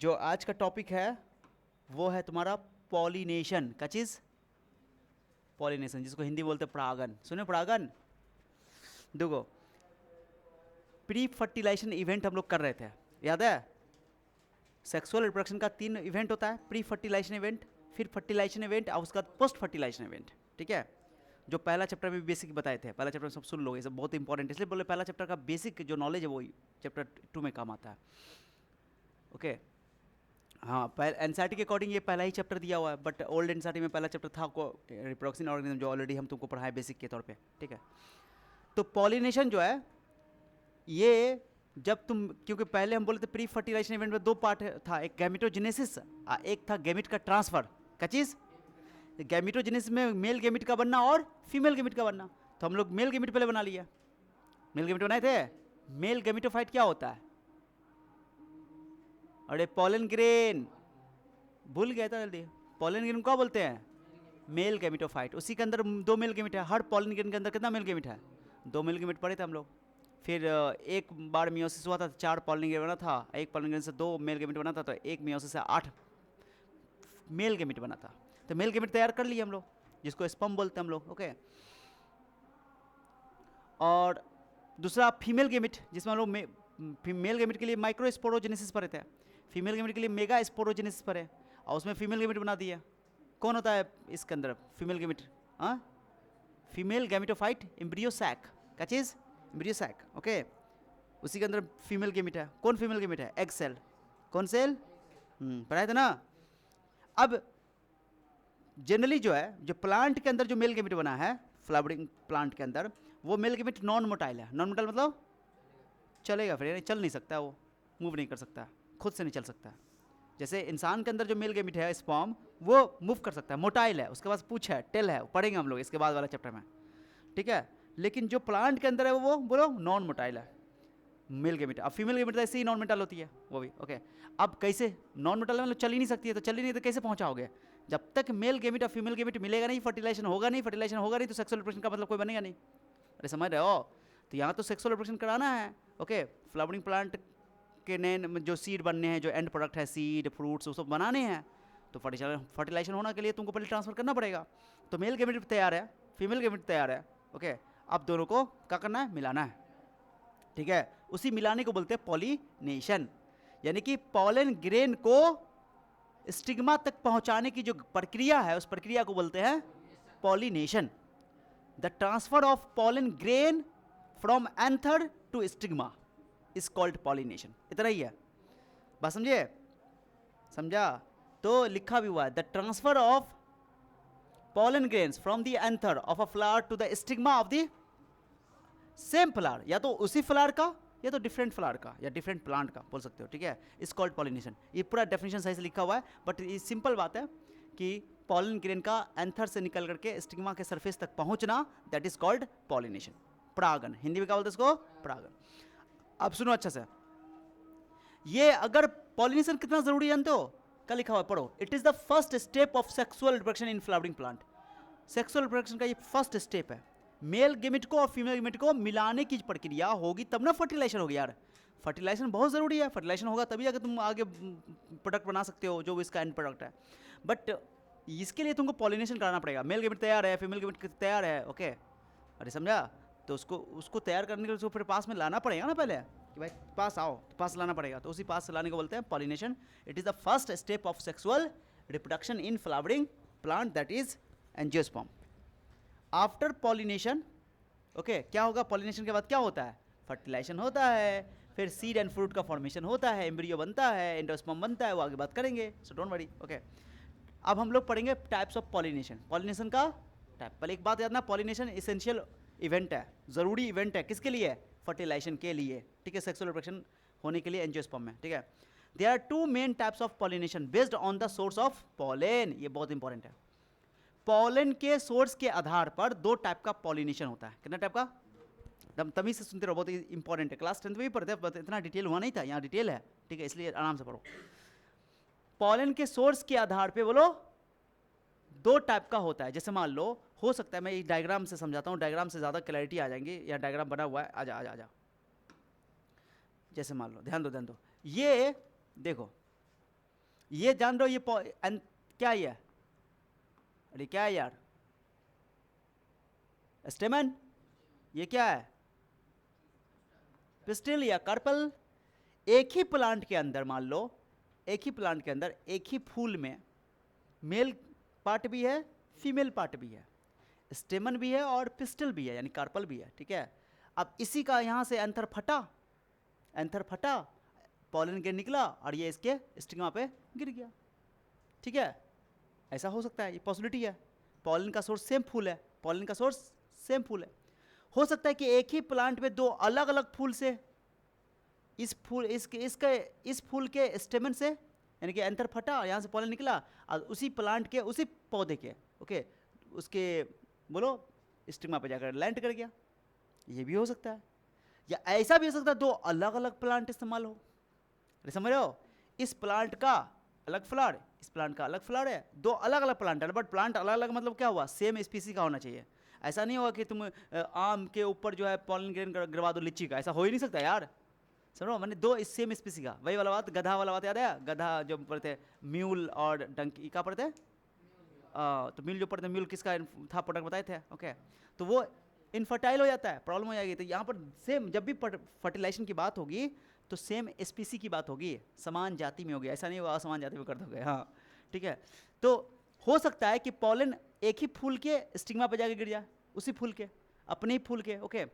जो आज का टॉपिक है वो है तुम्हारा पॉलिनेशन का चीज, पॉलिनेशन जिसको हिंदी बोलते हैं परागन। सुने परागन? देखो, प्री फर्टिलाइजेशन इवेंट हम लोग कर रहे थे, याद है? सेक्सुअल रिप्रोडक्शन का 3 इवेंट होता है, प्री फर्टिलाइजेशन इवेंट, फिर फर्टिलाइजेशन इवेंट और उसका पोस्ट फर्टिलाइजेशन इवेंट। ठीक है, जो पहला चैप्टर में बेसिक बताए थे, पहला चैप्टर सब सुन लो, ये सब बहुत इंपॉर्टेंट है, इसलिए बोले पहला चैप्टर का बेसिक जो नॉलेज है वो चैप्टर 2 में काम आता है। ओके हाँ, एनसीईआरटी के अकॉर्डिंग ये पहला ही चैप्टर दिया हुआ है, बट ओल्ड एनसीईआरटी में पहला चैप्टर था को रिप्रोडक्शन ऑर्गेनिज्म, जो ऑलरेडी हम तुमको पढ़ाए बेसिक के तौर पे। ठीक है, तो पॉलिनेशन जो है ये जब तुम, क्योंकि पहले हम बोले थे प्री फर्टिलाइजेशन इवेंट में 2 पार्ट था, एक गैमेटोजेनेसिस, एक था गैमेट का ट्रांसफर का चीज। गैमेटोजेनेसिस में मेल गैमेट का बनना और फीमेल गैमेट का बनना, तो हम लोग मेल गैमेट पहले बना लिया। मेल गैमेट बनाए थे। मेल गैमेटोफाइट क्या होता है? अरे पॉलन ग्रेन, भूल गया था जल्दी। पॉलन ग्रेन क्या बोलते हैं? Male gametophyte. उसी के अंदर 2 मेल गैमेट है। हर पॉलन ग्रेन के अंदर कितना मेल गैमेट है? 2 मेल गैमेट पढ़े थे हम लोग। फिर एक बार मियोसिस हुआ था, 4 पॉलन ग्रेन बना था, एक पॉलन ग्रेन से 2 मेल गैमेट बना था, तो एक मियोसिस से 8 मेल गैमेट बना था। तो मेल गैमेट तैयार कर लिए हम लोग, जिसको स्पर्म बोलते हैं हम लोग। ओके, और दूसरा फीमेल गैमेट, जिसमें हम लोग मेल गैमेट के लिए माइक्रो स्पोरोजेनेसिस पढ़े थे, फीमेल गैमेट के लिए मेगा स्पोरोजेनेसिस पढ़े, और उसमें फीमेल गैमेट बना दिया। कौन होता है इसके अंदर फीमेल गैमेट? हाँ, फीमेल गैमेटोफाइट एम्ब्रियो सैक का चीज, एम्ब्रियो सैक। ओके, उसी के अंदर फीमेल गैमेट है। कौन फीमेल गैमेट है? Egg cell. कौन सेल? पढ़ाया था ना। अब जनरली जो है, जो प्लांट के अंदर जो मेल गैमेट बना है फ्लावरिंग प्लांट के अंदर, वो मेल गैमेट नॉन मोटाइल है। नॉन मोटाइल मतलब चलेगा फिर, यानी चल नहीं सकता, वो मूव नहीं कर सकता, खुद से नहीं चल सकता। जैसे इंसान के अंदर जो मेल गैमेट है स्पर्म, वो मूव कर सकता है, मोटाइल है, उसके पास पूछ है, टेल है, पढ़ेंगे हम लोग इसके बाद वाला चैप्टर में। ठीक है, लेकिन जो प्लांट के अंदर है वो बोलो नॉन मोटाइल है मेल गैमेट। अब फीमेल गैमेट तो ऐसे ही नॉन मोटाइल होती है वो भी। ओके, अब कैसे नॉन मोटाइल मतलब चल ही नहीं सकती है, तो चल ही नहीं तो कैसे पहुंचाओगे? जब तक मेल गैमेट और फीमेल गैमेट मिलेगा नहीं, फर्टिलाइजेशन होगा नहीं, फर्टिलाइजेशन होगा नहीं, तो सेक्सुअल रिप्रोडक्शन का मतलब कोई बनेगा नहीं। अरे समझ रहे हो? तो यहाँ तो सेक्सुअल रिप्रोडक्शन कराना है। ओके, फ्लावरिंग प्लांट के नए जो सीड बनने हैं, जो एंड प्रोडक्ट है, सीड फ्रूट्स, वो सब बनाने हैं, तो फर्टिलाइजेशन होने के लिए तुमको पहले ट्रांसफर करना पड़ेगा। तो मेल गैमेट तैयार है, फीमेल गैमेट तैयार है। ओके, अब दोनों को क्या करना है? मिलाना है। ठीक है, उसी मिलाने को बोलते हैं पॉलिनेशन, यानी कि पॉलन ग्रेन को स्टिग्मा तक पहुंचाने की जो प्रक्रिया है, उस प्रक्रिया को बोलते हैं pollination. The transfer of pollen grain from anther to stigma is called pollination. इतना ही है, बात समझे? समझा? तो लिखा भी हुआ है, the transfer of pollen grains from the anther of a flower to the stigma of the same flower, या तो उसी फ्लावर का या तो डिफरेंट फ्लावर का या डिफरेंट प्लांट का बोल सकते हो। ठीक है, इज कॉल्ड पॉलिनेशन। ये पूरा डेफिनेशन सही से लिखा हुआ है, बट ये सिंपल बात है कि पॉलन ग्रेन का एंथर से निकल करके स्टिग्मा के सरफेस तक पहुंचना, दैट इज कॉल्ड पॉलिनेशन, परागन। हिंदी में क्या बोलते हैं इसको? परागन। अब सुनो अच्छा से, ये अगर पॉलिनेशन कितना जरूरी जानते हो? क्या लिखा हुआ है, पढ़ो। It is the first step of sexual reproduction in flowering plant. Sexual reproduction का ये फर्स्ट स्टेप है। मेल गैमेट को और फीमेल गैमेट को मिलाने की प्रक्रिया होगी तब ना फर्टिलाइजेशन होगी यार। फर्टिलाइजेशन बहुत ज़रूरी है, फर्टिलाइजेशन होगा तभी अगर तुम आगे प्रोडक्ट बना सकते हो जो इसका एंड प्रोडक्ट है। बट इसके लिए तुमको पॉलिनेशन कराना पड़ेगा। मेल गैमेट तैयार है, फीमेल गैमेट तैयार है। ओके, अरे समझा? तो उसको तैयार करने के लिए उसको फिर पास में लाना पड़ेगा ना पहले, कि भाई पास आओ, तो पास लाना पड़ेगा, तो उसी पास से लाने को बोलते हैं pollination. It is the first step of sexual reproduction in flowering plant, that is angiosperm. After pollination, okay, क्या होगा? पॉलिनेशन के बाद क्या होता है? फर्टिलाइजेशन होता है, फिर सीड एंड फ्रूट का फॉर्मेशन होता है, एम्ब्रियो बनता है, एंडोस्पर्म बनता है, वो आगे बात करेंगे, सो डोंट वरी। ओके, अब हम लोग पढ़ेंगे टाइप्स ऑफ पॉलिनेशन। पॉलिनेशन का टाइप, पहले एक बात याद ना, पॉलिनेशन एसेंशियल इवेंट है, ज़रूरी इवेंट है। किसके लिए? फर्टिलाइजेशन के लिए। ठीक है, सेक्सुअल रिप्रोडक्शन होने के लिए एंजियोस्पर्म में। ठीक है, there are 2 main types of pollination based on the source of pollen. ये बहुत इंपॉर्टेंट है। पॉलन के सोर्स के आधार पर 2 टाइप का पॉलिनेशन होता है। कितना टाइप का? तमीज से सुनते रहो, बहुत इंपॉर्टेंट है। क्लास 10th में भी पढ़ते हैं, इतना डिटेल हुआ नहीं था, यहाँ डिटेल है। ठीक है, इसलिए आराम से पढ़ो। पॉलन के सोर्स के आधार पे बोलो 2 टाइप का होता है। जैसे मान लो, हो सकता है मैं एक डायग्राम से समझाता हूँ, डायग्राम से ज़्यादा क्लैरिटी आ जाएंगी, या डायग्राम बना हुआ है, आजा आजा आजा। जैसे मान लो, ध्यान दो, ये देखो, ये जान रहे हो ये क्या ये, अरे क्या है यार, स्टेमन, ये क्या है, पिस्टिल या कार्पल। एक ही प्लांट के अंदर मान लो, एक ही प्लांट के अंदर एक ही फूल में मेल पार्ट भी है, फीमेल पार्ट भी है, स्टेमन भी है और पिस्टिल भी है, यानी कार्पल भी है, ठीक है। अब इसी का यहाँ से एंथर फटा, पॉलन के निकला और ये इसके स्टिग्मा पे गिर गया, ठीक है। ऐसा हो सकता है, ये पॉसिबिलिटी है। पॉलन का सोर्स सेम फूल है, पॉलन का सोर्स सेम फूल है। हो सकता है कि एक ही प्लांट में दो अलग अलग फूल से, इस फूल के स्टेमन से, यानी कि एंथर फटा, यहाँ से पॉलन निकला और उसी प्लांट के, उसी पौधे के, ओके, उसके बोलो स्टिग्मा पे जाकर लैंड कर गया। ये भी हो सकता है, या ऐसा भी हो सकता है दो अलग अलग प्लांट इस्तेमाल हो। अरे समझ रहे हो, इस प्लांट का अलग फ्लावर, इस प्लांट का अलग फ्लावर है, दो अलग अलग प्लांट है, बट प्लांट अलग अलग मतलब क्या हुआ, सेम स्पीसी का होना चाहिए। ऐसा नहीं होगा कि तुम आम के ऊपर जो है पॉलन ग्रेन गिरवा दो लीची का, ऐसा हो ही नहीं सकता यार, समझो। मैंने दो सेम स्पीसी का, वही वाला बात, गधा वाला बात याद है, गधा जो पढ़ते हैं, म्यूल और डंकी का पढ़ते हैं, तो म्यूल जो पढ़ते हैं, म्यूल किसका था प्रोडक्ट बताए थे, ओके, तो वो इनफर्टाइल हो जाता है, प्रॉब्लम हो जाएगी। तो यहाँ पर सेम, जब भी फर्टिलाइजेशन की बात होगी तो सेम स्पीसी की बात होगी, समान जाति में होगी, ऐसा नहीं होगा असमान जाति में कर दोगे, हाँ ठीक है। तो हो सकता है कि पॉलन एक ही फूल के स्टिग्मा पे जाके गिर जाए, उसी फूल के, अपने ही फूल के, ओके,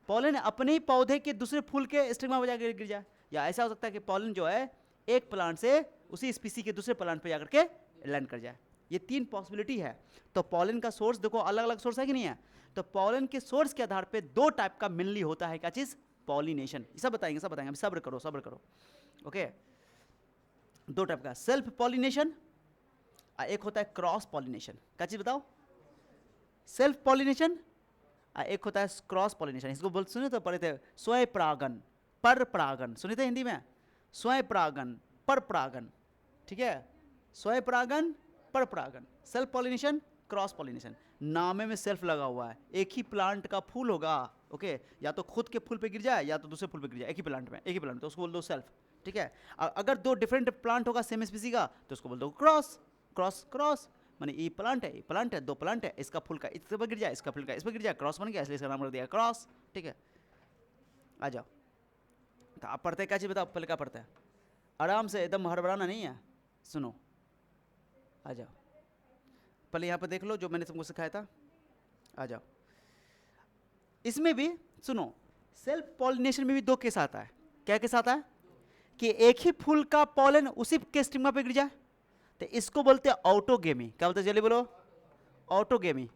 पॉलन अपने ही पौधे के दूसरे फूल के स्टिग्मा पे जाकर गिर जाए, या ऐसा हो सकता है कि पॉलन जो है एक प्लांट से उसी स्पीसी के दूसरे प्लांट पे जाकर के लैंड कर जाए। ये तीन पॉसिबिलिटी है। तो पॉलन का सोर्स देखो, अलग अलग सोर्स है कि नहीं है, तो पॉलन के सोर्स के आधार पे दो टाइप का मेनली होता है, क्या चीज, पॉलिनेशन। सब बताएंगे अभी, सब्र करो, ओके। दो टाइप का, सेल्फ पॉलिनेशन, एक होता है क्रॉस पॉलिनेशन। क्या चीज बताओ, सेल्फ पॉलिनेशन, एक होता है क्रॉस पॉलिनेशन। इसको बोल सुने तो पढ़े थे, स्वयं परागन, पर परागन, सुने थे हिंदी में, स्वयं परागन, पर परागन, ठीक है, स्वयं परागन, पर परागन, सेल्फ पॉलिनेशन, क्रॉस पॉलिनेशन। नामे में सेल्फ लगा हुआ है, एक ही प्लांट का फूल होगा, ओके, या तो खुद के फूल पे गिर जाए या तो दूसरे फूल पे गिर जाए, एक ही प्लांट तो उसको बोल दो सेल्फ, ठीक है। अगर दो डिफरेंट प्लांट होगा सेम स्पीसी का तो उसको बोल दो क्रॉस, माने ये प्लांट है, दो प्लांट है, इसका फूल का इस पर गिर जाए, इसका फूल का इस पर गिर जाए, क्रॉस बन गया, इसलिए इसका नाम रख दिया क्रॉस, ठीक है। आ जाओ, तो आप पढ़ते क्या चीज बताओ, पहले क्या पढ़ते हैं, आराम से, एकदम हड़बड़ाना नहीं है, सुनो, आ जाओ, पहले यहाँ पर देख लो जो मैंने तुमको सिखाया था, आ जाओ। इसमें भी सुनो, सेल्फ पॉलिनेशन में भी दो केस आता है। क्या केस आता है कि एक ही फूल का पॉलन उसी के स्टिग्मा पे गिर जाए, तो इसको बोलते हैं ऑटोगेमी। क्या बोलते हैं, जल्दी बोलो, ऑटोगेमी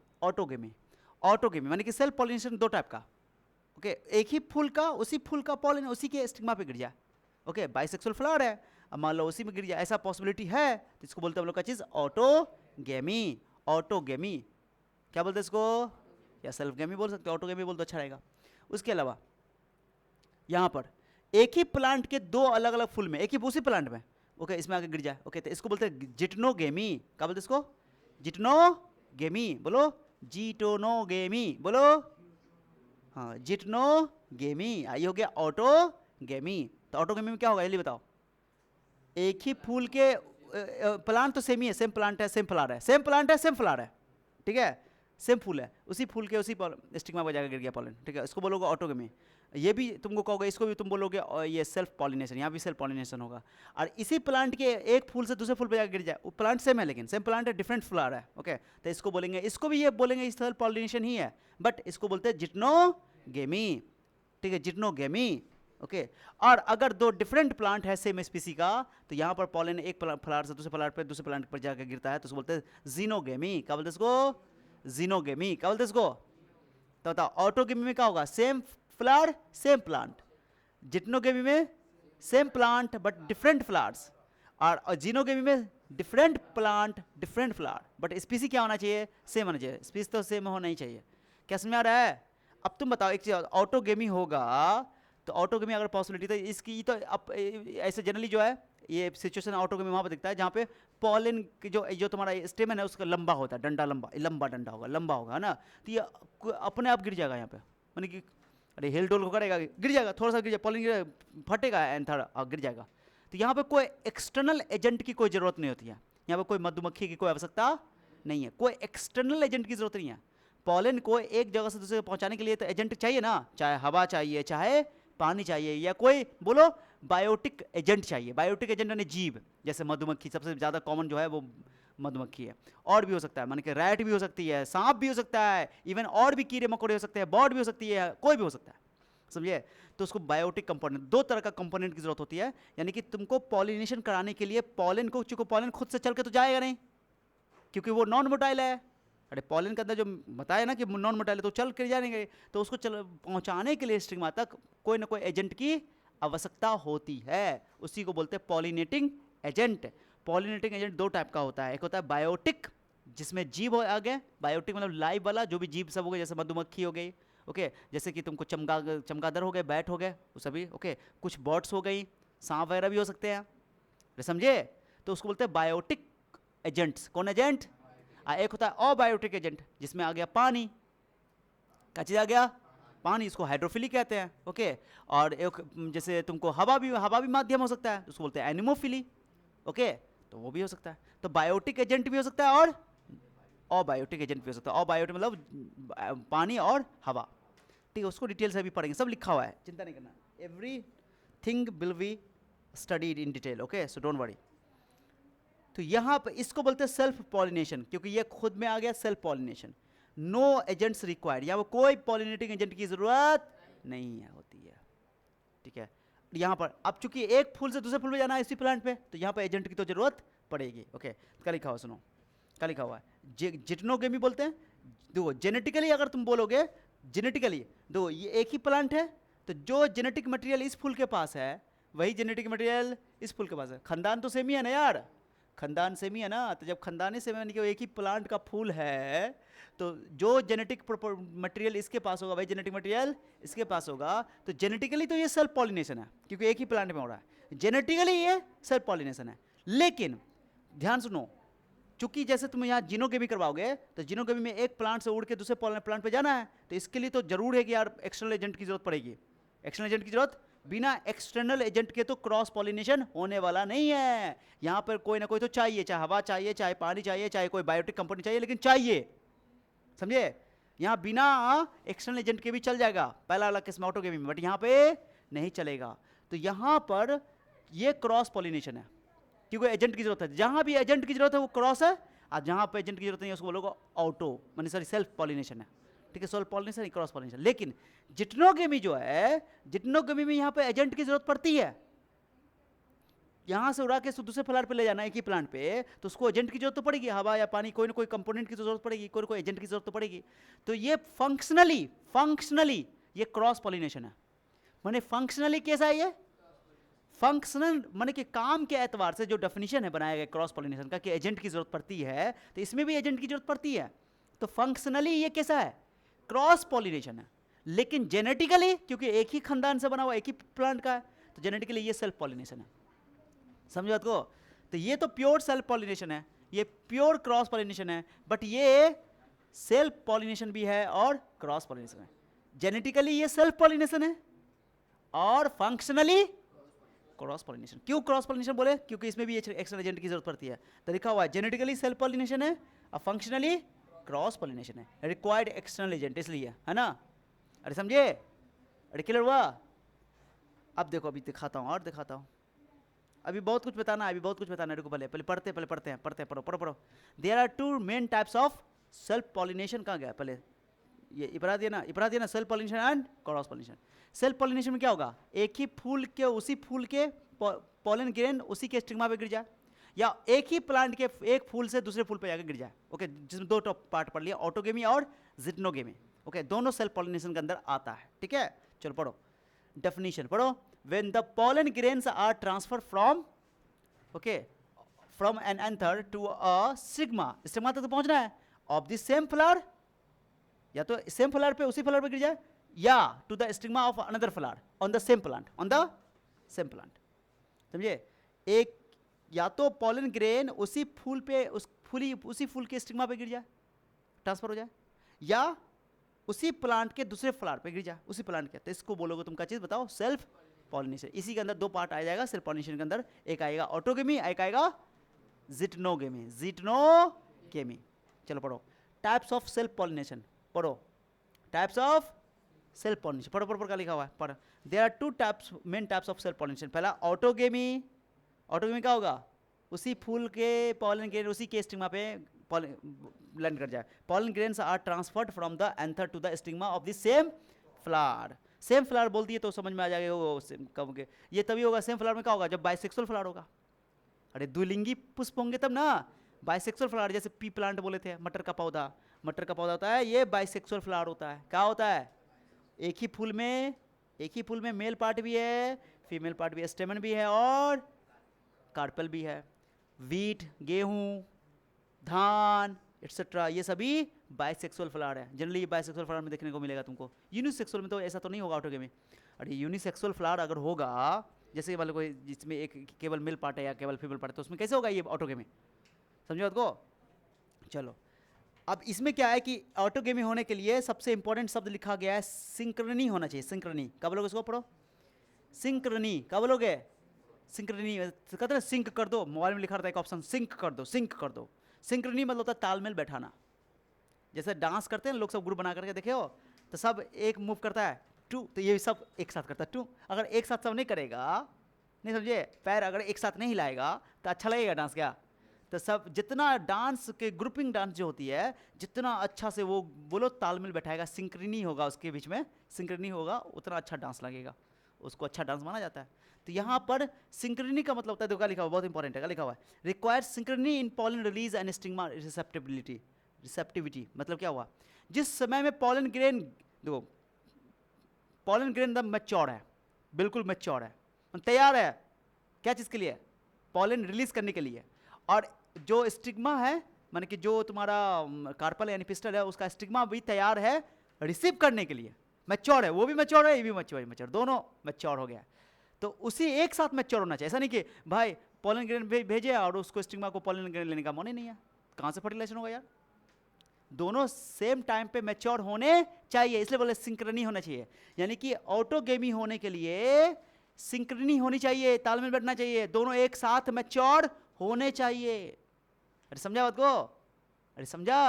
माने कि सेल्फ पॉलिनेशन दो टाइप का, ओके, एक ही फूल का, उसी फूल का पॉलन उसी के स्टिग्मा पे गिर जाए, ओके, बाइसेक्सुअल फ्लावर है, अब मान लो उसी में गिर जाए, ऐसा पॉसिबिलिटी है, तो इसको बोलते हैं हम लोग का चीज ऑटोगेमी। क्या बोलते हैं इसको, या सेल्फ गेमी बोल सकते हो, ऑटोगेमी बोल तो अच्छा रहेगा। उसके अलावा यहाँ पर एक ही प्लांट के दो अलग अलग फूल में, एक ही उसी प्लांट में, ओके, इसमें आके गिर जाए, ओके, तो इसको बोलते हैं जिटनोगेमी। क्या बोलते हैं इसको, जिटनोगेमी, बोलो जिटोनोगेमी, बोलो, हाँ जिटनोगेमी। ये हो गया ऑटोगेमी। तो ऑटोगेमी में क्या होगा, ये बताओ, एक ही फूल के प्लांट तो सेम ही है, सेम प्लांट है, सेम फ्लावर है, ठीक है, सेम फूल है, उसी फूल के उसी स्टिग्मा पर जाकर गिर गया पॉलन, ठीक है, इसको बोलोगे ऑटोगेमी। ये भी तुमको कहोगे, इसको भी तुम बोलोगे ये सेल्फ पॉलिनेशन, यहाँ भी सेल्फ पॉलिनेशन होगा। और इसी प्लांट के एक फूल से दूसरे फूल पे जाकर गिर जाए, वो प्लांट सेम है लेकिन सेम प्लांट है, डिफरेंट फ्लावर है, ओके, तो इसको बोलेंगे, इसको भी ये बोलेंगे सेल्फ पॉलिनेशन ही है, बट इसको बोलते हैं जिटनोगेमी, ठीक है, जिटनोगेमी, ओके। और अगर दो डिफरेंट प्लांट है सेम स्पीसी का, तो यहाँ पर पॉलन एक फ्लावर से दूसरे फ्लावर पे, दूसरे प्लांट पर जाकर गिरता है, तो उसको बोलते हैं जीनोगेमी। क्या बोलते हैं इसको, जीनोगेमी। क्या बोलते हैं इसको, तो बताओ, ऑटोगेमी में क्या होगा, सेम फ्लावर सेम प्लांट, जिटनोगेमी में same plant but different flowers, और जीनोगेमी में different plant different flower, but स्पीसी क्या होना चाहिए, सेम होना चाहिए, स्पीसी तो सेम होना ही चाहिए। क्या समझ में आ रहा है। अब तुम बताओ, एक चीज, ऑटोगेमी होगा तो ऑटोगेमी अगर पॉसिबिलिटी, तो इसकी तो ऐसे जनरली जो है ये सिचुएशन ऑटोगेमी वहाँ पर दिखता है जहाँ पे पॉलन की जो तुम्हारा स्टेमन है उसका लंबा होता है, डंडा लंबा डंडा होगा, लंबा होगा, है ना, तो ये अपने आप गिर जाएगा यहाँ पे, माने कि अरे हिल डोल को करेगा, गिर जाएगा, थोड़ा सा गिर जाएगा, पॉलन फटेगा एंथर और गिर जाएगा। तो यहाँ पे कोई एक्सटर्नल एजेंट की कोई ज़रूरत नहीं होती है, यहाँ पे कोई मधुमक्खी की कोई आवश्यकता नहीं है, कोई एक्सटर्नल एजेंट की ज़रूरत नहीं है। पॉलन को एक जगह से दूसरे जगह पहुँचाने के लिए तो एजेंट चाहिए ना, चाहे हवा चाहिए, चाहे पानी चाहिए, या कोई बोलो बायोटिक एजेंट चाहिए। बायोटिक एजेंट यानी जीव, जैसे मधुमक्खी, सबसे ज़्यादा कॉमन जो है वो मधुमक्खी है। और भी हो सकता है, मान के रैट भी हो सकती है, सांप भी हो सकता है, इवन और भी कीड़े मकोड़े हो सकते हैं, बर्ड भी हो सकती है, कोई भी हो सकता है, समझिए। तो उसको बायोटिक कंपोनेंट, दो तरह का कंपोनेंट की जरूरत होती है, यानी कि तुमको पॉलिनेशन कराने के लिए पॉलन को, चूंकि पॉलन खुद से चल के तो जाएगा नहीं क्योंकि वो नॉन मोटाइल है। अरे पॉलन के अंदर जो बताया ना कि नॉन मोटाइल है तो चल कर जाएंगे, तो उसको पहुंचाने के लिए स्टिग्मा तक कोई ना कोई एजेंट की आवश्यकता होती है, उसी को बोलते हैं पॉलिनेटिंग एजेंट। पॉलिनेटिंग एजेंट दो टाइप का होता है, एक होता है बायोटिक जिसमें जीव आ गए, बायोटिक मतलब लाइव वाला, जो भी जीव सब हो गए, जैसे मधुमक्खी हो गई, ओके, जैसे कि तुमको चमगादड़ हो गए, बैट हो गए, वो सभी, ओके, कुछ बर्ड्स हो गई, सांप वगैरह भी हो सकते हैं, समझे। तो उसको बोलते हैं बायोटिक एजेंट्स। कौन एजेंट? एक होता है अबायोटिक एजेंट जिसमें आ गया पानी, क्या चीज़ आ गया? पानी, इसको हाइड्रोफिली कहते हैं, ओके। और एक जैसे तुमको हवा भी माध्यम हो सकता है, उसको बोलते हैं एनिमोफिली, ओके, तो वो भी हो सकता है। तो बायोटिक एजेंट भी हो सकता है और अबायोटिक एजेंट भी हो सकता है। अबायोटिक मतलब पानी और हवा, ठीक है, उसको डिटेल से भी पढ़ेंगे, सब लिखा हुआ है, चिंता नहीं करना, everything will be studied in detail, okay, so don't worry. तो यहाँ पर इसको बोलते हैं सेल्फ पॉलिनेशन, क्योंकि ये खुद में आ गया self pollination. No agents required, यहाँ पर कोई पॉलिनेटिंग एजेंट की जरूरत नहीं है, होती है, ठीक है। यहाँ पर अब चूंकि एक फूल से दूसरे फूल में जाना है इसी प्लांट पे, तो यहाँ पर एजेंट की तो जरूरत पड़ेगी, ओके। क्या लिखा हुआ सुनो, क्या लिखा हुआ है? जिटनोगेमी बोलते हैं। देखो जेनेटिकली अगर तुम बोलोगे, जेनेटिकली देखो ये एक ही प्लांट है, तो जो जेनेटिक मटेरियल इस फूल के पास है वही जेनेटिक मटेरियल इस फूल के पास है। खानदान तो सेम ही है ना यार, खानदान सेम ही है ना, तो जब खानदान ही सेम है कि एक ही प्लांट का फूल है, तो जो जेनेटिक मटेरियल इसके पास होगा वही जेनेटिक मटेरियल इसके पास होगा, तो जेनेटिकली तो ये सेल्फ पॉलिनेशन है क्योंकि एक ही प्लांट में हो रहा है, जेनेटिकली ये सेल्फ पॉलिनेशन है। लेकिन ध्यान सुनो, चूंकि जैसे तुम यहाँ जीनोगेमी करवाओगे, तो जीनोगेमी में एक प्लांट से उड़ के दूसरे प्लांट पे जाना है, तो इसके लिए तो जरूर है कि यार एक्सटर्नल एजेंट की जरूरत पड़ेगी। एक्सटर्नल एजेंट की जरूरत, बिना एक्सटर्नल एजेंट के तो क्रॉस पॉलिनेशन होने वाला नहीं है। यहाँ पर कोई ना कोई तो चाहिए, चाहे हवा चाहिए, चाहे पानी चाहिए, चाहे कोई बायोटिक कंपनी चाहिए, लेकिन चाहिए, समझे। यहाँ बिना एक्सटर्नल एजेंट के भी चल जाएगा पहला वाला केस में ऑटोगेमी में, बट यहाँ पे नहीं चलेगा। तो यहाँ पर ये क्रॉस पॉलिनेशन है क्योंकि एजेंट की जरूरत है, जहां भी एजेंट की जरूरत है वो क्रॉस है, और जहां पे एजेंट की जरूरत नहीं है उसको बोलोगे ऑटो, माने सॉरी सेल्फ पॉलिनेशन है, ठीक है, सेल्फ पॉलिनेशन क्रॉस पॉलिनेशन। लेकिन जिटनोगेमी जो है, जिटनोगेमी में यहाँ पे एजेंट की जरूरत पड़ती है, यहां से उड़ा के दूसरे फ्लावर पे ले जाना है एक ही प्लांट पे, तो उसको एजेंट की जरूरत तो पड़ेगी, हवा या पानी कोई ना कोई कंपोनेंट की जरूरत पड़ेगी, कोई ना कोई एजेंट की जरूरत तो पड़ेगी। तो ये फंक्शनली ये क्रॉस पॉलिनेशन है। माने फंक्शनली कैसा है ये? फंक्शनल माने कि काम के एतबार से जो डेफिनेशन है बनाया गया क्रॉस पॉलिनेशन का कि एजेंट की जरूरत पड़ती है, तो इसमें भी एजेंट की जरूरत पड़ती है। तो फंक्शनली ये कैसा है? क्रॉस पॉलिनेशन है। लेकिन जेनेटिकली क्योंकि एक ही खानदान से बना हुआ एक ही प्लांट का है, तो जेनेटिकली ये सेल्फ पॉलिनेशन है, समझो बात को। तो ये तो प्योर सेल्फ पॉलिनेशन है, ये प्योर क्रॉस पॉलिनेशन है, बट ये सेल्फ पॉलिनेशन भी है और क्रॉस पॉलिनेशन है। जेनेटिकली ये सेल्फ पॉलिनेशन है और फंक्शनली क्रॉस पॉलिनेशन। क्यों क्रॉस पॉलिनेशन बोले? क्योंकि इसमें भी एक्सटर्नल एजेंट की जरूरत पड़ती है। तो लिखा हुआ है जेनेटिकली सेल्फ पॉलिनेशन है और फंक्शनली क्रॉस पॉलिनेशन है, रिक्वायर्ड एक्सटर्नल एजेंट, इसलिए है ना। अरे समझे? अरे क्लियर हुआ? अब देखो, अभी दिखाता हूँ और दिखाता हूँ, अभी बहुत कुछ बताना है, अभी बहुत कुछ बताना है। रुको, पहले पढ़ते हैं, पढ़ो। There are two main types of self pollination. कहाँ गया? पहले ये पढ़ा दिया ना, self pollination and cross pollination. Self pollination में क्या होगा? एक ही फूल के, उसी फूल के पॉलन ग्रेन उसी के स्टिग्मा पे गिर जाए, या एक ही प्लांट के एक फूल से दूसरे फूल पे जाकर गिर जाए, ओके, जिसमें दो पार्ट पढ़ लिया, ऑटोगेमी और जिटनोगेमी, ओके, दोनों सेल्फ पॉलिनेशन के अंदर आता है, ठीक है। चलो पढ़ो, डेफिनेशन पढ़ो। When the pollen grains are transfer from an anther to a stigma तक तो पहुंचना है, ऑफ द सेम फ्लावर, या तो सेम फ्लावर पे उसी फ्लावर पे गिर जाए, या to the stigma of another flower on the same plant, समझे। एक या तो पॉलन ग्रेन उसी फूल पे उसी फूल के स्टिग्मा पे गिर जाए, ट्रांसफर हो जाए, या उसी प्लांट के दूसरे फ्लावर पे गिर जाए, उसी प्लांट के। तो इसको बोलोगे तुम क्या चीज बताओ? Self pollination. इसी के अंदर दो पार्ट आ जाएगा सेल्फ पॉलिनेशन के अंदर, एक आएगा ऑटोगेमी, एक आएगा जिटनोगेमी, जिटनोगेमी। चलो पढ़ो टाइप्स ऑफ सेल्फ पॉलिनेशन, पढ़ो टाइप्स ऑफ सेल्फ पॉलिनेशन, पढ़ो पढ़ो, क्या लिखा हुआ है पढ़। There are two types, main types of self pollination. पहला ऑटोगेमी, ऑटोगेमी क्या होगा, उसी फूल के पॉलन ग्रेन उसी के स्टिग्मा पे लैंड कर जाए। Pollen grains are transferred from the anther to the stigma of the same flower. Same flower बोल दिए तो समझ में आ जाएगा वो कब के, ये तभी होगा सेम फ्लावर में क्या होगा, जब बाइसेक्सुअल फ्लावर होगा। अरे द्विलिंगी पुष्प होंगे तब ना बाइसेक्सुअल फ्लावर, जैसे पी प्लांट बोले थे, मटर का पौधा, मटर का पौधा होता है, ये बाइसेक्सुअल फ्लावर होता है। क्या होता है, एक ही फूल में मेल पार्ट भी है, फीमेल पार्ट भी है, स्टेमन भी है और कार्पल भी है। वीट, गेहूं, धान एक्सेट्रा, ये सभी बाइसेक्सुअल फ्लावर है। जनरली बाइसेक्सुअल फ्लावर में देखने को मिलेगा तुमको, यूनिसेक्सुअल में तो ऐसा तो नहीं होगा ऑटोगेमी। अरे यूनिसेक्सुअल फ्लावर अगर होगा, जैसे मान लो कोई जिसमें एक केवल मेल पार्ट है या केवल फीमेल पार्ट है, तो उसमें कैसे होगा ये ऑटोगेमी, समझो बात को। चलो अब इसमें क्या है कि ऑटोगेमी होने के लिए सबसे इंपॉर्टेंट शब्द लिखा गया है सिंक्रनी होना चाहिए। सिंक्रनी क्या बोलोगे इसको, पढ़ो सिंक्रनी, क्या बोलोगे, सिंक्रनी कहते हैं सिंक कर दो, मोबाइल में लिखा रहता है एक ऑप्शन सिंक कर दो, सिंक कर दो। सिंक्रनी मतलब होता है तालमेल बैठाना। जैसे डांस करते हैं लोग सब ग्रुप बना करके, देखे हो तो सब एक मूव करता है टू, तो ये सब एक साथ करता है टू। अगर एक साथ सब नहीं करेगा, नहीं समझे, पैर अगर एक साथ नहीं हिलाएगा तो अच्छा लगेगा डांस क्या। तो सब जितना डांस के ग्रुपिंग डांस जो होती है, जितना अच्छा से वो बोलो तालमेल बैठाएगा, सिंक्रनी होगा उसके बीच में, सिंक्रनी होगा, उतना अच्छा डांस लगेगा, उसको अच्छा डांस माना जाता है। तो यहाँ पर सिंक्रनी का मतलब होता है, देखो क्या लिखा हुआ, बहुत इंपॉर्टेंट है, क्या लिखा हुआ है, required synchrony in pollen release and stigma receptibility. Receptivity मतलब क्या हुआ, जिस समय में पॉलन ग्रेन, देखो पॉलन ग्रेन एकदम मैच्योर है, बिल्कुल मैच्योर है, तैयार है क्या चीज़ के लिए, पॉलन रिलीज करने के लिए। और जो स्टिग्मा है, माने कि जो तुम्हारा कार्पल यानी पिस्टल है, उसका स्टिग्मा भी तैयार है रिसीव करने के लिए, मैच्योर है, वो भी मैच्योर है, ये भी मैच्योर, दोनों मैच्योर हो गया। तो उसी एक साथ मैच्योर होना चाहिए। ऐसा नहीं कि भाई पॉलन ग्रेन भेजे और उसको स्टिग्मा को पॉलन ग्रेन लेने का मन ही नहीं है, कहाँ से फर्टिलाइजेशन होगा यार। दोनों सेम टाइम पे मैच्योर होने चाहिए, इसलिए बोले सिंक्रनी होना चाहिए। यानी कि ऑटोगेमी होने के लिए सिंक्रनी होनी चाहिए, तालमेल बैठना चाहिए, दोनों एक साथ मैच्योर होने चाहिए। अरे समझा बात को, अरे समझा,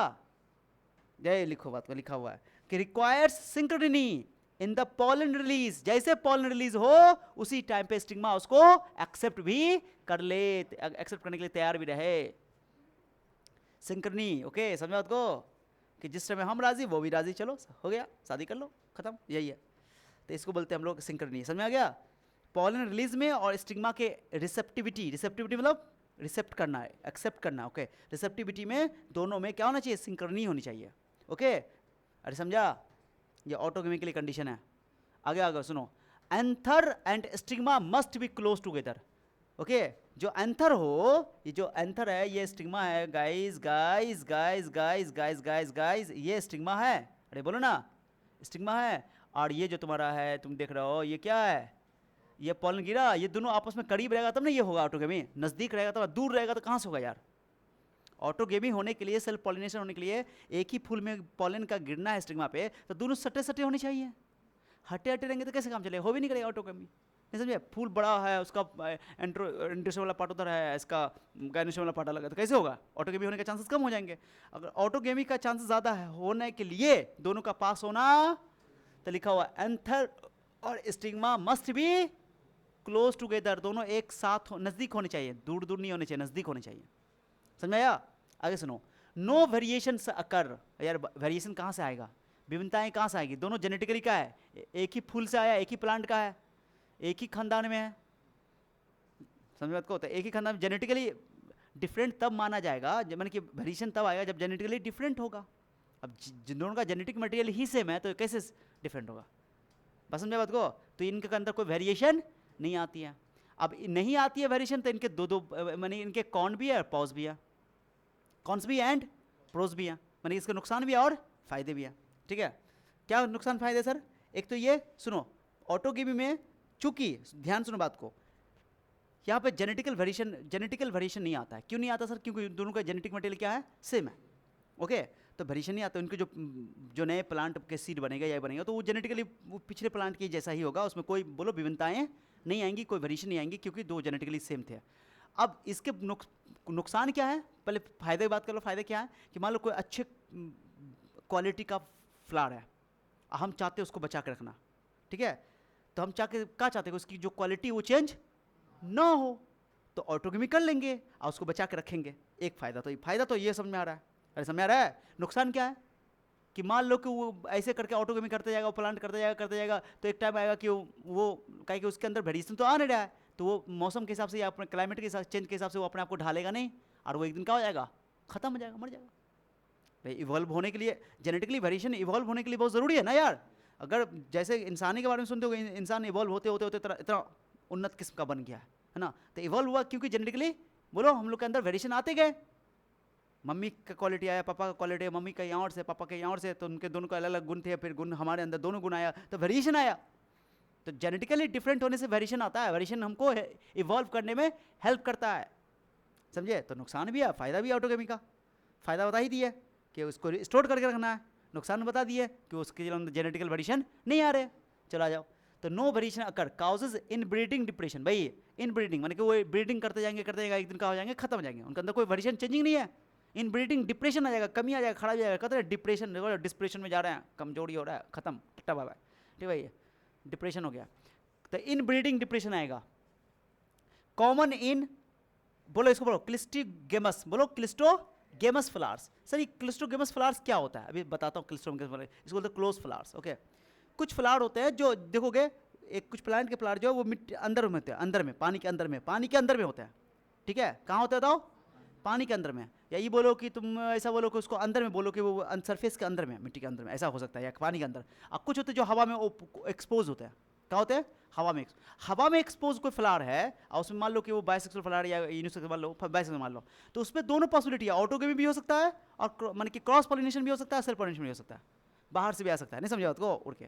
जय लिखो बात को, लिखा हुआ है कि requires synchrony in the pollen release. जैसे पॉलन रिलीज हो उसी टाइम पे स्टिग्मा उसको एक्सेप्ट भी कर ले, एक्सेप्ट करने के लिए तैयार भी रहे। सिंक्रनी, ओके समझा बात को, कि जिस समय हम राजी वो भी राजी, चलो हो गया, शादी कर लो, खत्म, यही है। तो इसको बोलते हैं हम लोग सिंक्रनी, समझ में आ गया। पॉलन रिलीज में और स्टिग्मा के रिसेप्टिविटी, रिसेप्टिविटी मतलब रिसेप्ट करना है, एक्सेप्ट करना, ओके। रिसेप्टिविटी में दोनों में क्या होना चाहिए, सिंक्रनी होनी चाहिए, ओके। अरे समझा, ये ऑटोगेमी के लिए कंडीशन है। आगे आगे सुनो, anther and stigma must be close together, okay. जो एंथर हो, ये जो एंथर है ये स्टिग्मा है, guys guys guys guys guys guys guys, ये स्टिग्मा है, अरे बोलो ना स्टिग्मा है। और ये जो तुम्हारा है तुम देख रहे हो, ये क्या है, ये पॉलन गिरा, ये दोनों आपस में करीब रहेगा तब ना ये होगा ऑटोगेमी, नज़दीक रहेगा तब, दूर रहेगा तो कहाँ से होगा यार। ऑटोगेमी होने के लिए, सेल्फ पॉलिनेशन होने के लिए एक ही फूल में पॉलन का गिरना है स्टिग्मा पे, तो दोनों सटे सटे होने चाहिए। हटे हटे रहेंगे तो कैसे काम चलेगा, हो भी नहीं करेगा ऑटोगेमी, नहीं समझे। फूल बड़ा है, उसका एंट्रोशन वाला पार्ट उधर है, इसका गाइनेशन वाला पार्ट अलग है, तो कैसे होगा, ऑटोगेमी होने के चांसेस कम हो जाएंगे। अगर ऑटोगेमी का चांसेस ज़्यादा है होने के लिए दोनों का पास होना, तो लिखा हुआ एंथर और stigma must be close together, दोनों एक साथ नज़दीक होने चाहिए, दूर दूर नहीं होने चाहिए, नज़दीक होने चाहिए, समझ में आया। आगे सुनो, नो वेरिएशन अकर, यार वेरिएशन कहाँ से आएगा, विभिन्नताएं कहाँ से आएगी, दोनों जेनेटिकली क्या है, एक ही फूल से आया, एक ही प्लांट का है, एक ही खानदान में है, समझ बात को। तो एक ही खानदान में जेनेटिकली डिफरेंट तब माना जाएगा, जब मैंने कि वेरिएशन तब आएगा जब जेनेटिकली डिफरेंट होगा। अब जिन दोनों का जेनेटिक मटेरियल ही सेम है तो कैसे डिफरेंट होगा, बस समझा बात को। तो इनके अंदर कोई वेरिएशन नहीं आती है। अब नहीं आती है वेरिएशन, तो इनके दो दो मानी इनके कॉन भी है और पॉज भी है, कॉन्स भी एंड प्रोज भी है, मानी इसके नुकसान भी है और फायदे भी है, ठीक है। क्या नुकसान फायदे सर, एक तो ये सुनो, ऑटोगेमी में चूंकि ध्यान सुनो बात को, यहाँ पे जेनेटिकल वेरिएशन नहीं आता है। क्यों नहीं आता सर, क्योंकि दोनों का जेनेटिक मटेरियल क्या है, सेम है, ओके। तो वेरिएशन नहीं आता। उनके जो नए प्लांट के सीड बनेगा या बनेगा तो वो जेनेटिकली वो पिछले प्लांट के जैसा ही होगा, उसमें कोई बोलो विभिन्नताएं नहीं आएंगी, कोई वेरिएशन नहीं आएंगी, क्योंकि दो जेनेटिकली सेम थे। अब इसके नुकसान क्या है, पहले फायदे की बात कर लो। फायदे क्या है कि मान लो कोई अच्छे क्वालिटी का फ्लावर है, हम चाहते हैं उसको बचा के रखना, ठीक है, तो हम क्या चाहते हैं उसकी जो क्वालिटी वो चेंज ना हो, तो ऑटोगेमी कर लेंगे और उसको बचा के रखेंगे। एक फायदा तो ये समझ में आ रहा है। अरे समझ में आ रहा है? नुकसान क्या है कि मान लो कि वो ऐसे करके ऑटोगेमी करते जाएगा, प्लांट करते जाएगा, तो एक टाइम आएगा कि वो कहे कि उसके अंदर वेरिएशन तो आ नहीं रहा है, तो वो मौसम के हिसाब से या अपने क्लाइमेट के हिसाब चेंज के हिसाब से वो अपने आप को ढालेगा नहीं, और वो एक दिन क्या हो जाएगा, खत्म हो जाएगा, मर जाएगा। भाई इवॉल्व होने के लिए जेनेटिकली वेरिएशन इवॉल्व होने के लिए बहुत ज़रूरी है ना यार। अगर जैसे इंसानी के बारे में सुनते हो, इंसान इवॉल्व होते होते इतना उन्नत किस्म का बन गया है ना, तो इवॉल्व हुआ क्योंकि जेनेटिकली बोलो हम लोग के अंदर वेरिएशन आते गए। मम्मी का क्वालिटी आया, पापा का क्वालिटी है, मम्मी का यहाँ और से, पापा के यहाँ और से, तो उनके दोनों का अलग अलग गुण थे, फिर गुण हमारे अंदर दोनों गुण आया, तो वेरिएशन आया। तो जेनेटिकली डिफरेंट होने से वेरिएशन आता है। वेरिएशन हमको इवॉल्व करने में हेल्प करता है, समझे। तो नुकसान भी है, फायदा भी है ऑटोगेमी का। फायदा बता ही दिया कि उसको स्टोर करके रखना है, नुकसान बता दिए कि उसके अंदर जेनेटिकल वेरिएशन नहीं आ रहे। चलो आ जाओ। तो no variation occur causes inbreeding depression. भाई इन ब्रीडिंग माने कि वो ब्रीडिंग करते जाएंगे, एक दिन का हो जाएंगे, खत्म हो जाएंगे, उनके अंदर कोई वेरिएशन चेंजिंग नहीं है। इन ब्रीडिंग डिप्रेशन आ जाएगा, कमी आ जाएगा, खड़ा हो जाएगा, कहते हैं डिप्रेशन, डिस्प्रेशन में जा रहे हैं, कमजोरी हो रहा है, खत्म, टट्टा बाबा, ठीक भाई, डिप्रेशन हो गया। तो इन ब्रीडिंग डिप्रेशन आएगा। कॉमन इन, बोलो इसको, बोलो क्लिस्टोगेमस, बोलो क्लिस्टोगेमस फ्लावर्स। सर ये क्लिस्टोगेमस फ्लावर्स क्या होता है, अभी बताता हूँ। क्लिस्टोगेमस फ्लावर्स इसको बोलते हैं क्लोज फ्लावर्स। ओके, कुछ फ्लावर होते हैं जो देखोगे, एक कुछ प्लांट के फ्लावर जो है वो मिट्टी अंदर में होते हैं, अंदर में, पानी के अंदर में होते हैं, ठीक है। कहाँ होते हैं बताओ? पानी के अंदर में। या ये बोलो कि तुम ऐसा बोलो कि उसको अंदर में बोलो कि वो सरफेस के अंदर में, मिट्टी के अंदर में, ऐसा हो सकता है, या पानी के अंदर। अब कुछ होते हैं जो हवा में एक्सपोज होते हैं। क्या होते हैं? हवा में एक्सपोज कोई फ्लावर है और उसमें मान लो कि वो बाइसेक्सुअल फ्लावर या यूनिसेक्सुअल मान लो, बाइसेक्सुअल मान लो, तो उसमें दोनों पॉसिबिलिटी है, ऑटोगेमी भी हो सकता है और मान कि क्रॉस पॉलिनेशन भी हो सकता है, सेल्फ पॉलिनेशन भी हो सकता है, बाहर से भी आ सकता है, नहीं समझा बात को उड़ के।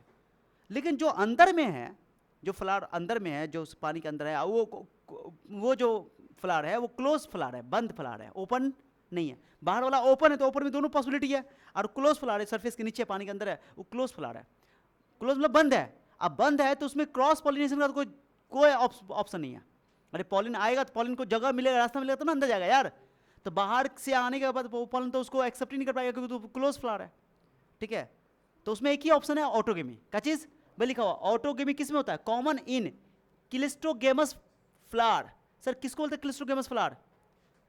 लेकिन जो अंदर में है, जो फ्लावर अंदर में है, जो पानी के अंदर है, वो जो फ्लावर है वो क्लोज फ्लावर है, बंद फ्लावर है, ओपन नहीं है। बाहर वाला ओपन है, तो ओपन में दोनों पॉसिबिलिटी है, और क्लोज फ्लावर है, सरफेस के नीचे पानी के अंदर है, वो क्लोज फ्लावर है। क्लोज मतलब बंद है। अब बंद है तो उसमें क्रॉस पॉलिनेशन का तो कोई ऑप्शन नहीं है। अरे पॉलिन आएगा तो पॉलिन को जगह मिलेगा, रास्ता मिलेगा तो ना अंदर जाएगा यार। तो बाहर से आने के बाद पॉलिन तो उसको एक्सेप्ट ही नहीं कर पाएगा क्योंकि तो क्लोज फ्लावर है, ठीक है। तो उसमें एक ही ऑप्शन है, ऑटोगेमी का चीज भाई लिखा हुआ। ऑटोगेमी किस में होता है? Common in cleistogamous flower. Sir किसको बोलते हैं क्लिस्टोगेमस फ्लावर?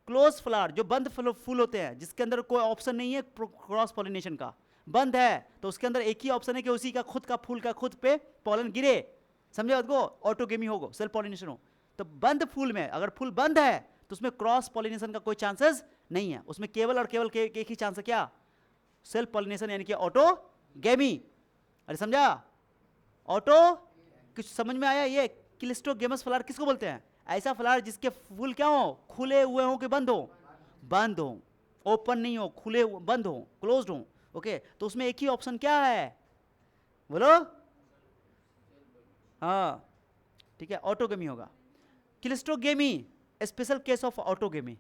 क्लोज फ्लावर, जो बंद फूल होते हैं, जिसके अंदर कोई ऑप्शन नहीं है क्रॉस पॉलिनेशन का, बंद है, तो उसके अंदर एक ही ऑप्शन है कि उसी का खुद का फूल का खुद पे पॉलन गिरे, समझे बात को, ऑटोगेमी होगा, सेल्फ पॉलिनेशन हो। तो बंद फूल में अगर फूल बंद है तो उसमें क्रॉस पॉलिनेशन का कोई चांसेस नहीं है, उसमें केवल और केवल एक ही चांस है, क्या? सेल्फ पॉलिनेशन, यानी कि ऑटोगेमी। अरे समझा? ऑटो, कुछ समझ में आया? ये क्लिस्टोगेमस फ्लावर किसको बोलते हैं? ऐसा फ्लावर जिसके फूल क्या हो, खुले हुए हो कि बंद हो? बंद हो, ओपन नहीं हो, खुले बंद हो, क्लोज्ड हो। ओके, तो उसमें एक ही ऑप्शन क्या है, बोलो? हाँ ठीक है, ऑटोगेमी होगा। Cleistogamy special case of autogamy.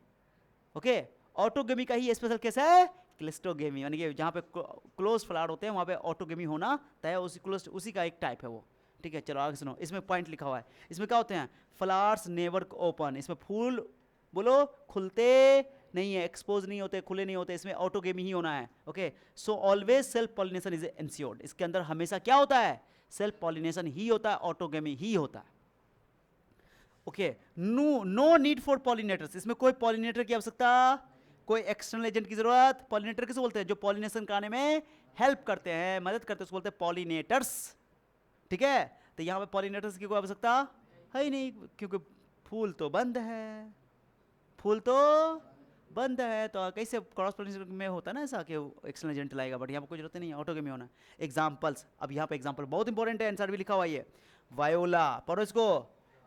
Okay, autogamy का ही स्पेशल केस है क्लिस्टोगेमी, यानी कि जहाँ पे क्लोज फ्लावर होते हैं वहाँ पे ऑटोगेमी होना तय, उसी का एक टाइप है वो, ठीक है। चलो आगे सुनो, इसमें पॉइंट लिखा हुआ है। इसमें क्या होते हैं? फ्लावर्स नेवर ओपन, इसमें फूल बोलो खुलते नहीं है, एक्सपोज नहीं होते, खुले नहीं होते, इसमें ऑटोगेमी ही होना है। Okay, so always self pollination is ensured. इसके अंदर हमेशा क्या होता है? सेल्फ पॉलिनेशन ही होता है, ऑटोगेमी ही होता है। Okay, no need for pollinators, इसमें कोई पॉलिनेटर की आवश्यकता, कोई एक्सटर्नल एजेंट की जरूरत। पॉलिनेटर किसे बोलते हैं? जो पॉलिनेशन कराने में हेल्प करते हैं, मदद करते हैं, उसको बोलते हैं पॉलिनेटर्स, ठीक है। तो यहाँ पे पॉलिनेटर्स की कोई आवश्यकता है ही नहीं, क्योंकि फूल तो बंद है, फूल तो बंद है, तो कैसे क्रॉस पॉलिनेशन में होता है ना ऐसा कि एक्सटर्नल एजेंट लाएगा, बट यहाँ पे कोई जरूरत नहीं है, ऑटोगेमी होना। एग्जाम्पल्स, अब यहाँ पे एग्जाम्पल बहुत इंपॉर्टेंट है, आंसर भी लिखा हुआ है। वायोला, पढ़ो इसको।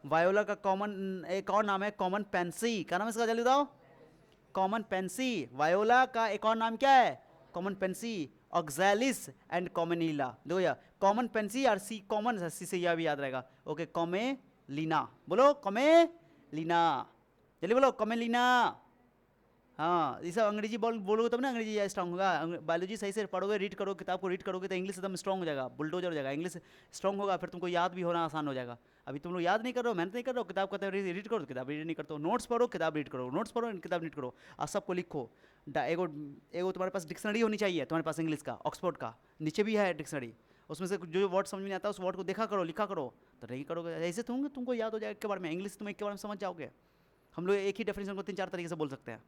वायोला का कॉमन एक और नाम है कॉमन पेंसी। क्या नाम है इसका, जल्दी बताओ? Common Pence. वायोला का एक और नाम क्या है? Common Pence, oxalis and Commelina. देखो यार, कॉमन पेंसी और सी कॉमन, सी से यह भी याद रहेगा। ओके, कॉमेलिना, बोलो कॉमेलिना, जल्दी बोलो कॉमेलिना। हाँ, ये सब अंग्रेजी बोलोगे तब ना अंग्रेजी स्ट्रांग होगा। बायोलॉजी सही से पढ़ोगे, रीड करोगे, किताब को रीड करोगे तो इंग्लिश एकदम स्ट्रांग हो जाएगा, बुलडोजर हो जाएगा। इंग्लिश स्ट्रांग होगा फिर तुमको याद भी होना आसान हो जाएगा। अभी तुम लोग याद नहीं कर रहे हो, मेहनत नहीं कर रहे हो, किताब कहते हो रीड करो तो किताब रीड नहीं करते हो, नोट्स पढ़ो किताब रीड करो, नोट्स पढ़ो किताब रीड करो, और सबको लिखो। एगो एगो तुम्हारे पास डिक्शनरी होनी चाहिए, तुम्हारे पास इंग्लिश का ऑक्सफोर्ड का नीचे भी है डिक्शनरी, उसमें से जो वर्ड समझ में नहीं आता उस वर्ड को देखा करो, लिखा करो, तो नहीं करोगे ऐसे तुमको याद हो जाएगा एक के बारे में, इंग्लिश तुम एक के बारे में समझ जाओगे। हम लोग एक ही डेफिनेशन को 3-4 तरीके से बोल सकते हैं,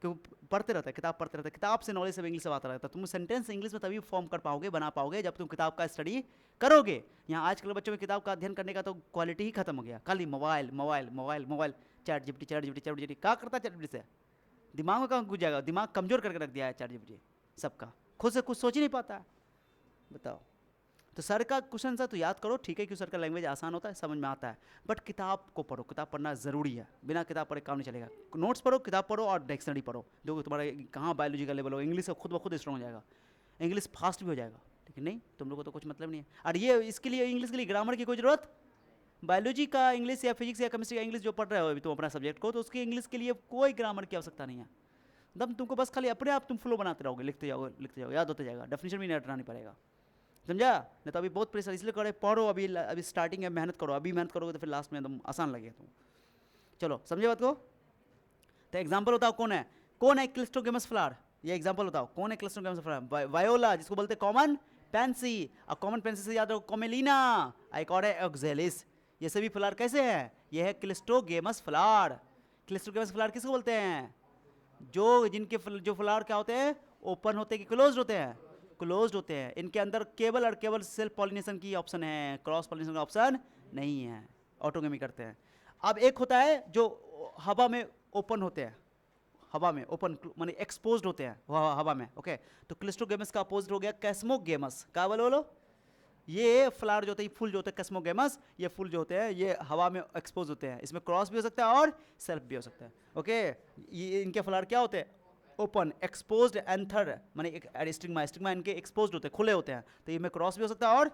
क्योंकि पढ़ते रहता है, किताब पढ़ते रहता है, किताब से नॉलेज सब इंग्लिश से आता रहता है। तुम सेंटेंस इंग्लिश में तभी फॉर्म कर पाओगे, बना पाओगे जब तुम किताब का स्टडी करोगे। यहाँ आजकल बच्चों में किताब का अध्ययन करने का तो क्वालिटी ही खत्म हो गया, खाली mobile mobile mobile mobile, chat GPT chat GPT chat GPT. क्या करता है चैट जीपीटी से? दिमाग में कहाँ घुस जाएगा, दिमाग कमजोर करके रख दिया है चैट जीपीटी सबका, खुद से कुछ सोच ही नहीं पाता है। बताओ, तो सर का क्वेश्चन सा तो याद करो, ठीक है, क्यों सर का लैंग्वेज आसान होता है, समझ में आता है, बट किताब को पढ़ो, किताब पढ़ना ज़रूरी है, बिना किताब पढ़े काम नहीं चलेगा। नोट्स पढ़ो, किताब पढ़ो और डिक्शनरी पढ़ो, जो तुम्हारा कहाँ बायोलॉजी का लेवल हो, इंग्लिश खुद ब खुद स्ट्रॉन्ग हो जाएगा, इंग्लिश फास्ट भी हो जाएगा। ठीक है, नहीं तुम लोगों को तो कुछ मतलब नहीं है। और ये इसके लिए इंग्लिश के लिए ग्रामर की कोई ज़रूरत, बायोलॉजी का इंग्लिश या फिजिक्स या केमिस्ट्री का इंग्लिश जो पढ़ रहे हो अभी तुम अपना सब्जेक्ट को, तो उसकी इंग्लिश के लिए कोई ग्रामर की आवश्यकता नहीं है। एकदम तुमको बस खाली अपने आप तुम फ्लो बनाते रहोगे, लिखते जाओगे, याद होते जाएगा, डेफिनेशन भी नहीं हटाना नहीं पड़ेगा, समझा? नहीं तो अभी बहुत प्रेशर, इसलिए करे पढ़ो, अभी स्टार्टिंग है, मेहनत करो, अभी मेहनत करोगे तो फिर लास्ट में एकदम आसान लगेगा तुम। चलो समझे बात को? तो एग्जांपल बताओ, कौन है क्लिस्टोगेमस फ्लावर? ये एग्जांपल बताओ, कौन है क्लिस्टोगेमस फ्लावर? वायोला, जिसको बोलते हैं कॉमन पेंसी, और कॉमन पेंसी से याद रखो कोमेलिना, एक और है ऑक्जेलिस। ये सभी फ्लावर कैसे हैं? ये है क्लिस्टोगेमस फ्लावर। क्लिस्टोगेमस फ्लावर किसको बोलते हैं? जो फ्लावर क्या होते हैं, ओपन होते हैं कि क्लोज होते हैं? क्लोज्ड होते हैं। इनके अंदर केवल और केवल सेल्फ पॉलिनेशन की ऑप्शन है, क्रॉस पॉलिनेशन का ऑप्शन नहीं है, ऑटोगेमी करते हैं। अब एक होता है जो हवा में ओपन होते हैं, हवा में ओपन माने एक्सपोज्ड होते हैं हवा में, ओके। तो क्लिस्टोगेमस का अपोजिट हो गया कैस्मोगेमस। क्या बोलो? ये फ्लावर जो होते हैं, फूल जो होते हैं कैस्मोगेमस, ये फूल जो होते हैं ये हवा में एक्सपोज होते हैं, इसमें क्रॉस भी हो सकता है और सेल्फ भी हो सकता है, ओके। ये इनके फ्लावर क्या होते हैं? ओपन, एक्सपोज्ड, एंथर माने एक स्टिग्मा इनके एक्सपोज्ड होते हैं, खुले होते हैं, तो ये में क्रॉस भी हो सकता है और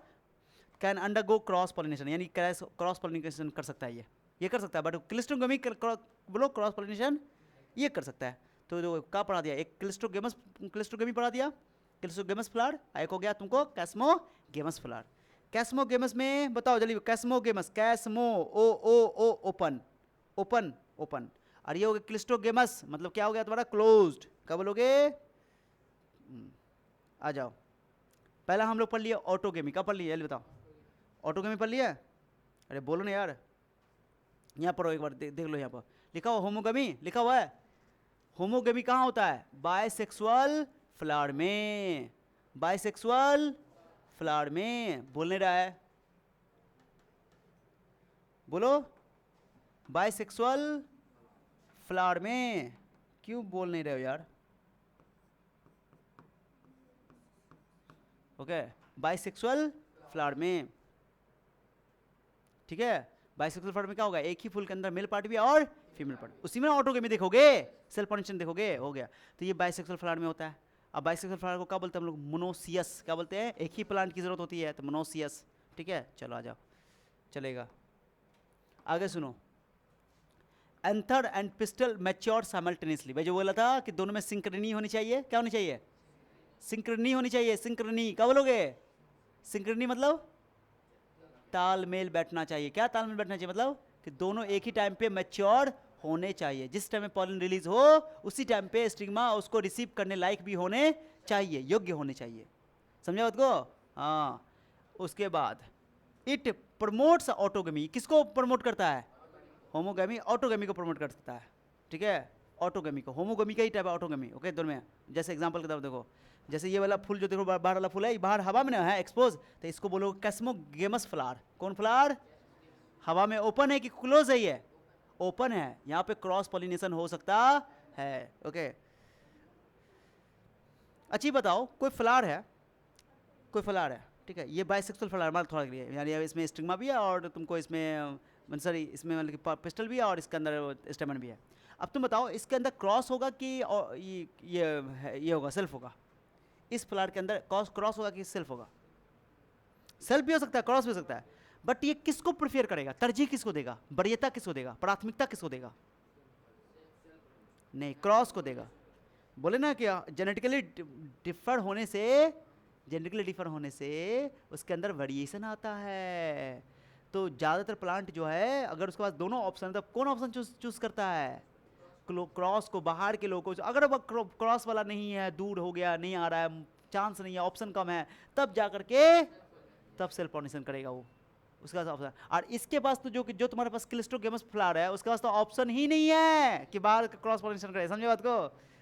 कैन अंडरगो क्रॉस पॉलिनेशन, यानी क्रॉस पॉलिनेशन कर सकता है, ये कर सकता है। बट क्लिस्टोगेमी बोलो क्रॉस पॉलिनेशन ये कर सकता है। तो जो क्या पढ़ा दिया, एक क्लिस्टोगेमी पढ़ा दिया, क्लिस्टोगेमस फ्लावर, एक हो गया तुमको कैस्मोगेमस फ्लावर। कैस्मोगेमस में बताओ जल्दी, कैस्मोगेमस, कैस्मो ओ ओ ओ ओपन, ओपन ओपन, और ये हो गया क्लिस्टोगेमस, मतलब क्या हो गया तुम्हारा? क्लोज्ड। क्या बोलोगे? आ जाओ, पहला हम लोग पढ़ लिए ऑटोगेमी। क्या पढ़ लिया जल्दी बताओ? ऑटोगेमी पढ़ लिया? अरे बोलो ना यार, यहाँ पढ़ो एक बार, देख लो, यहाँ पर लिखा हुआ होमोगेमी लिखा हुआ है। होमोगेमी कहाँ होता है? बायसेक्सुअल फ्लावर में, बायसेक्सुअल फ्लावर में। बोल नहीं रहा है, बोलो बायसेक्सुअल फ्लावर में, क्यों बोल नहीं रहे हो यार? ओके, बायसेक्सुअल फ्लावर में, ठीक है। बायसेक्सुअल फ्लावर में क्या होगा? एक ही फूल के अंदर मेल पार्ट भी है और फीमेल पार्ट, उसी में ऑटोगेमी देखोगे, सेल्फ पॉलिनेशन देखोगे, हो गया। तो ये बायसेक्सुअल फ्लावर में होता है। अब बायसेक्सुअल फ्लावर को क्या बोलते हैं हम लोग? मोनोसियस। क्या बोलते हैं? एक ही प्लांट की जरूरत होती है तो मोनोसियस, ठीक है। चलो आ जाओ, चलेगा, आगे सुनो। Anther and pistol mature simultaneously. भाई जो बोला था कि दोनों में सिंक्रनी होनी चाहिए, क्या होनी चाहिए? सिंक्रनी होनी चाहिए, सिंक्रनी। क्या बोलोगे? सिंक्रनी मतलब तालमेल बैठना चाहिए। क्या तालमेल बैठना चाहिए? मतलब कि दोनों एक ही टाइम पे मैच्योर होने चाहिए, जिस टाइम में पॉलन रिलीज हो उसी टाइम पे स्टिग्मा उसको रिसीव करने लायक भी होने चाहिए, योग्य होने चाहिए। समझा बात को? हाँ। उसके बाद इट प्रमोट्स ऑटोगेमी। किसको प्रमोट करता है? होमोगेमी ऑटोगेमी को प्रमोट कर सकता है, ठीक है। ऑटोगेमी को, होमोगेमी का ही टाइप है ऑटोगेमी, ओके। दोनों में जैसे एग्जांपल की तरफ देखो, जैसे ये वाला फूल जो देखो बाहर वाला फूल है, बाहर हवा में ना है एक्सपोज, तो इसको बोलो कैस्मोगेमस फ्लावर। कौन फ्लावर? हवा में ओपन है कि क्लोज है? ये ओपन है, यहाँ पे क्रॉस पॉलिनेशन हो सकता है, ओके। अच्छी बताओ, कोई फ्लावर है, कोई फ्लावर है, ठीक है, ये बाइसेक्सुअल फ्लावर मतलब थोड़ा लिए, यानी इसमें स्टिग्मा भी है और तुमको इसमें सॉरी इसमें मतलब कि पिस्टल भी है और इसके अंदर स्टेमन भी है। अब तुम बताओ इसके अंदर क्रॉस होगा कि ये होगा, सेल्फ होगा? इस फ्लावर के अंदर क्रॉस होगा कि सेल्फ होगा? सेल्फ भी हो सकता है, क्रॉस भी हो सकता है, बट ये किसको प्रेफर करेगा? तरजीह किसको देगा? वरीयता किसको देगा? प्राथमिकता किसको देगा? नहीं, क्रॉस को देगा। बोले ना कि जेनेटिकली डिफर होने से, जेनेटिकली डिफर होने से उसके अंदर वेरिएशन आता है। तो ज़्यादातर प्लांट जो है अगर उसके पास दोनों ऑप्शन है तो कौन ऑप्शन चूज करता है? क्रॉस को, बाहर के लोगों को। अगर अब क्रॉस वाला नहीं है, दूर हो गया, नहीं आ रहा है, चांस नहीं है, ऑप्शन कम है, तब जा करके तब सेल्फ पॉलिनेशन करेगा वो, उसके पास ऑप्शन। और इसके पास तो जो तुम्हारे पास क्लिस्ट्रोगेमस फ्लावर है उसके पास तो ऑप्शन ही नहीं है कि बाहर क्रॉस पॉलिनेशन करे। समझे बात को?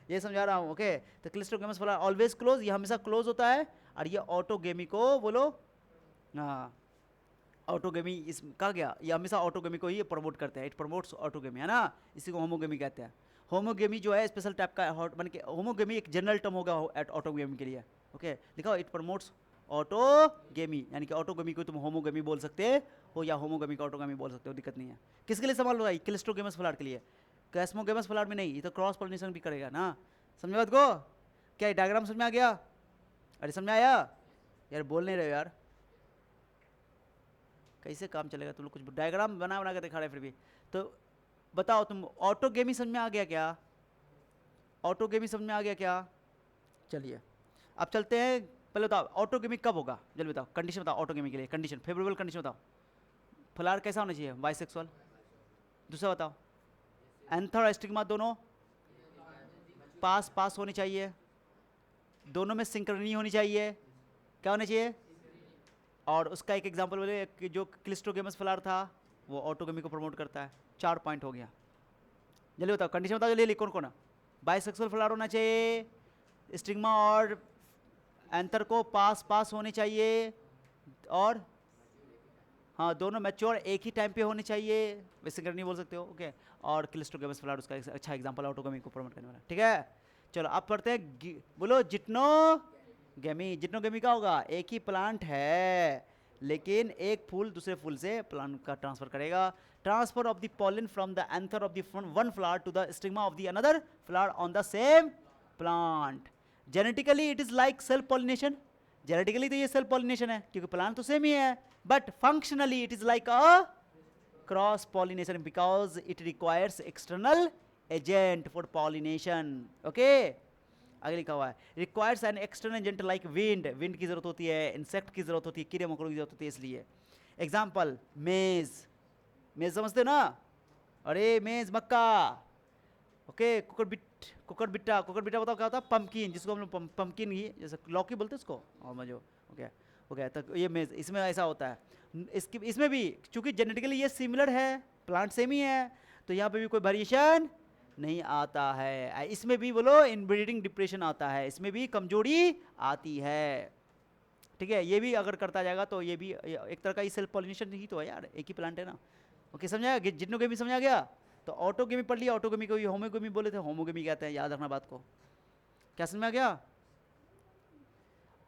ये समझा रहा हूँ। ओके, तो क्लिस्ट्रोगेमस फ्लावर ऑलवेज क्लोज, ये हमेशा क्लोज होता है। और ये ऑटोगेमी को बोलो, हाँ ऑटोगेमी इस कहा गया, ये हमेशा ऑटोगेमी को ही प्रमोट करते हैं। इट प्रमोट्स ऑटोगेमी, है ना, इसी को होमोगेमी कहते हैं। होमोगेमी जो है स्पेशल टाइप का मान के, होमोगेमी एक जनरल टर्म होगा ऑटोगेमी के लिए। ओके, लिखा इट प्रमोट्स ऑटोगेमी, यानी कि ऑटोगेमी को तुम होमोगेमी बोल सकते हो या होमोगेमी को ऑटोगेमी बोल सकते हो, दिक्कत नहीं है। किसके लिए सवाल होगा? क्लिस्ट्रोगेमस फ्लावर के लिए। कैस्मोगेमस फ्लावर में नहीं, ये तो क्रॉस पॉलिनेशन भी करेगा ना। समझ बात को? क्या डायग्राम समझ में आ गया? अरे समझ में आया यार? बोल नहीं रहे यार, कैसे काम चलेगा? तुम लोग कुछ डायग्राम बना बना के दिखा रहे फिर भी। तो बताओ तुम, ऑटोगेमी समझ में आ गया क्या? ऑटोगेमी समझ में आ गया क्या? चलिए अब चलते हैं। पहले बताओ ऑटोगेमी कब होगा, जल्दी बताओ, कंडीशन बताओ ऑटोगेमी के लिए। कंडीशन, फेवरेबल कंडीशन बताओ। फ्लावर कैसा होना चाहिए? बाइसेक्सुअल। दूसरा बताओ, एंथर और स्टिग्मा दोनों पास पास होनी चाहिए, दोनों में सिंक्रनी होनी चाहिए। क्या होना चाहिए? और उसका एक एग्जांपल बोले कि जो क्लिस्ट्रोगेमस फ्लावर था वो ऑटोगेमी को प्रमोट करता है। 4 पॉइंट हो गया। जल्दी बताओ कंडीशन बताओ जल्दी, कौन कौन? बाइसेक्सुअल फ्लावर होना चाहिए, स्टिग्मा और एंथर को पास पास होने चाहिए, और हाँ दोनों मैच्योर एक ही टाइम पे होने चाहिए, वैसे नहीं बोल सकते हो। ओके, और क्लिस्ट्रोगेमस फ्लावर उसका एक अच्छा एग्जांपल ऑटोगेमी को प्रमोट करने वाला। ठीक है, चलो अब पढ़ते हैं। बोलो जिट्नोगेमी। जिट्नोगेमी का होगा, एक ही प्लांट है लेकिन एक फूल दूसरे फूल से प्लांट का ट्रांसफर करेगा। Transfer of the pollen from the anther of the one flower to the stigma of the other flower on the same plant. Genetically it is like self pollination. Genetically तो ये self pollination है क्योंकि plant तो same ही है, but functionally it is like a cross pollination because it requires external agent for pollination. Okay, आगे लिखा हुआ है requires an external agent like wind. Wind की जरूरत होती है, इंसेक्ट की जरूरत होती है, कीड़े मकोड़ों की जरूरत होती है, इसलिए। एग्जाम्पल मेज। मेज समझते हो ना? अरे मेज मक्का। ओके, कुकर बिट्टा बताओ क्या होता है? पंपकिन, जिसको हम लोग पंपकिन ही जैसे लौकी बोलते हैं उसको, और मजो। ओके ओके, तो ये मेज, इसमें ऐसा होता है। इसमें भी चूंकि जेनेटिकली ये सिमिलर है, प्लांट सेम ही है, तो यहाँ पे भी कोई वेरिएशन नहीं आता है। इसमें भी बोलो इनब्रीडिंग डिप्रेशन आता है, इसमें भी कमजोरी आती है। ठीक है, ये भी अगर करता जाएगा तो ये भी एक तरह का ही सेल्फ पॉलिनेशन ही तो है यार, एक ही प्लांट है ना। ओके, समझा? जिट्नोगेमी समझा गया? तो ऑटोगेमी पढ़ लिया, ऑटोगेमी को होमोगेमी बोले थे, होमोगेमी कहते हैं, याद रखना बात को। क्या समझ में आ गया?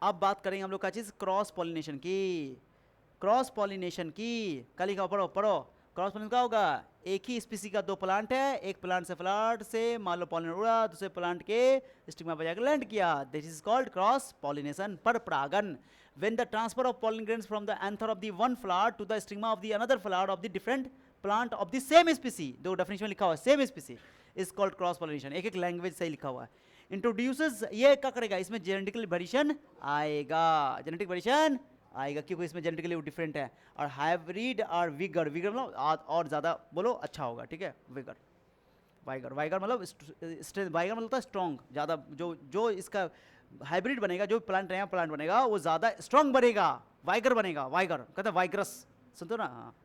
अब बात करेंगे हम लोग क्या चीज़? क्रॉस पॉलिनेशन की। क्रॉस पॉलिनेशन की कल लिखा, पढ़ो पढ़ो। क्रॉस पॉलिनेशन क्या होगा? एक ही स्पीसी का दो प्लांट है, एक प्लांट से फ्लावर से मान लो पॉलिनेट उड़ा, दूसरे प्लांट के स्टिग्मा पर जाकर लैंड किया, this is called cross pollination, पर परागन। when the transfer of pollen grains from the anther of the one flower to the stigma of the another flower of the different plant of the same species, दो definition में लिखा हुआ है same स्पीसी, is called cross pollination. एक एक language से ही लिखा हुआ है। इंट्रोड्यूसेस, ये क्या करेगा? इसमें जेनेटिकल वेरिएशन आएगा, जेनेटिक वेरिएशन आएगा क्योंकि इसमें जेनेटिकली वो डिफरेंट है। और हाइब्रिड और विगर, विगर मतलब और ज़्यादा बोलो अच्छा होगा। ठीक है, विगर, वाइगर, वाइगर मतलब स्ट्रेंथ, वाइगर मतलब स्ट्रॉन्ग, ज़्यादा जो इसका हाइब्रिड बनेगा, जो प्लांट नया प्लांट बनेगा वो ज़्यादा स्ट्रॉन्ग बनेगा, वाइगर बनेगा। वाइगर कहते हैं वाइग्रस, सुनते हो ना? हाँ।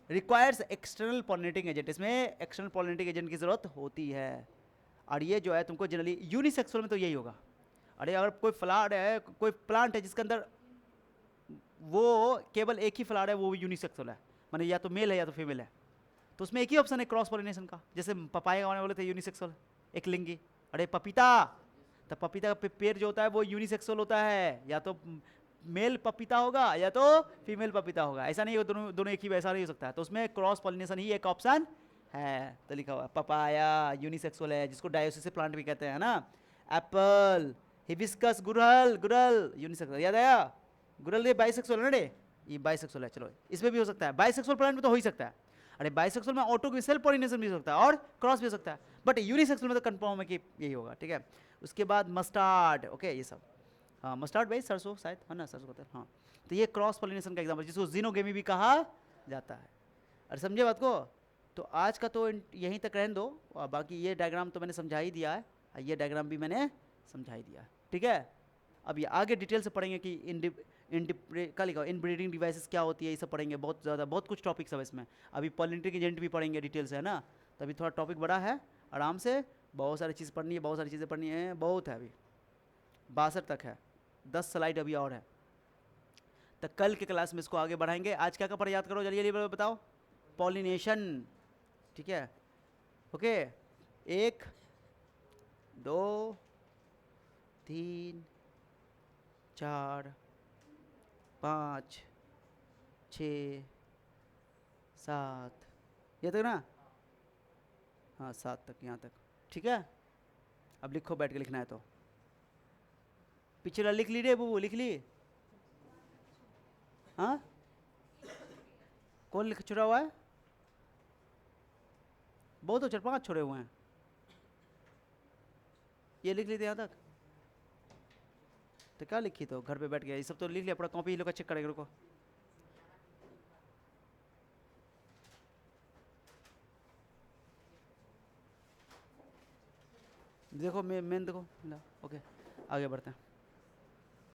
रिक्वायर्स एक्सटर्नल पॉलिनेटिंग एजेंट, इसमें एक्सटर्नल पॉलिनेटिंग एजेंट की जरूरत होती है। और ये जो है तुमको जनरली यूनिसेक्सुअल में तो यही होगा। अरे अगर कोई फ्लावर है, कोई प्लांट है जिसके अंदर वो केवल एक ही फ्लावर है, वो यूनिसेक्सुअल है, माने या तो मेल है या तो फीमेल है, तो उसमें एक ही ऑप्शन है क्रॉस पॉलिनेशन का। जैसे पपाया का बोले थे यूनिसेक्सुअल, एक लिंगी। अरे पपीता, तो पपीता का पेड़ जो होता है वो यूनिसेक्सुअल होता है, या तो मेल पपीता होगा या तो फीमेल पपीता होगा, ऐसा नहीं हो दोनों एक ही, वैसा नहीं हो सकता है। तो उसमें क्रॉस पॉलिनेशन ही एक ऑप्शन है। तो लिखा हुआ पपाया यूनिसेक्सुअल है, जिसको डायोसिस प्लांट भी कहते हैं ना। एप्पल, हिबिस्कस, गुड़हल, गुड़हल यूनिसेक्सुअल, याद आया? गुड़हल ये बाइसेक्सुअल है ना रे, ये बाइसेक्सुअल है। चलो इसमें भी हो सकता है, बाइसेक्सुअल प्लांट में तो हो ही सकता है। अरे बाइसेक्सुअल में ऑटो की सेल्फ पॉलिनेशन भी हो सकता है और क्रॉस भी हो सकता है, बट यूनिसेक्सुअल में तो कंफर्म है कि यही होगा, ठीक है। उसके बाद मस्टार्ड, ओके ये सब, हाँ मस्टार्ड भाई सरसों शायद है ना, सरसों होता है हाँ। तो ये क्रॉस पॉलिनेशन का एग्जाम्पल, जिसको जीनोगेमी भी कहा जाता है। अरे समझे बात को? तो आज का तो यहीं तक रहने दो, और बाकी ये डायग्राम तो मैंने समझा ही दिया है, ये डायग्राम भी मैंने समझा ही दिया है, ठीक है। अब ये आगे डिटेल से पढ़ेंगे कि क्या लिखा इनब्रीडिंग डिवाइसेस क्या होती है, ये सब पढ़ेंगे, बहुत ज़्यादा बहुत कुछ टॉपिक्स है इसमें। अभी पॉलिनेटरी एजेंट भी पढ़ेंगे डिटेल से, है ना। तो अभी थोड़ा टॉपिक बड़ा है, आराम से बहुत सारी चीज़ पढ़नी है, बहुत सारी चीज़ें पढ़नी है, बहुत है अभी 62 तक है, 10 स्लाइड अभी और है। तो कल के क्लास में इसको आगे बढ़ाएंगे। आज क्या पढ़ा याद करो जल्दी जल्दी बताओ। पॉलिनेशन, ठीक है, ओके। 1 2 3 4 5 6 7, ये तक ना, हाँ 7 तक, यहाँ तक, ठीक है। अब लिखो, बैठ के लिखना है तो। पिछला लिख ली रे बबू, लिख ली? हाँ, कौन लिख छुड़ा हुआ है? बहुत हो, 4-5 छोड़े हुए हैं। ये लिख ली थी यहाँ तक, तो क्या लिखी? तो घर पे बैठ गया, ये सब तो लिख लिया, पूरा कॉपी लोग चेक करेंगे, रुको। देखो मेन देखो, ओके आगे बढ़ते हैं।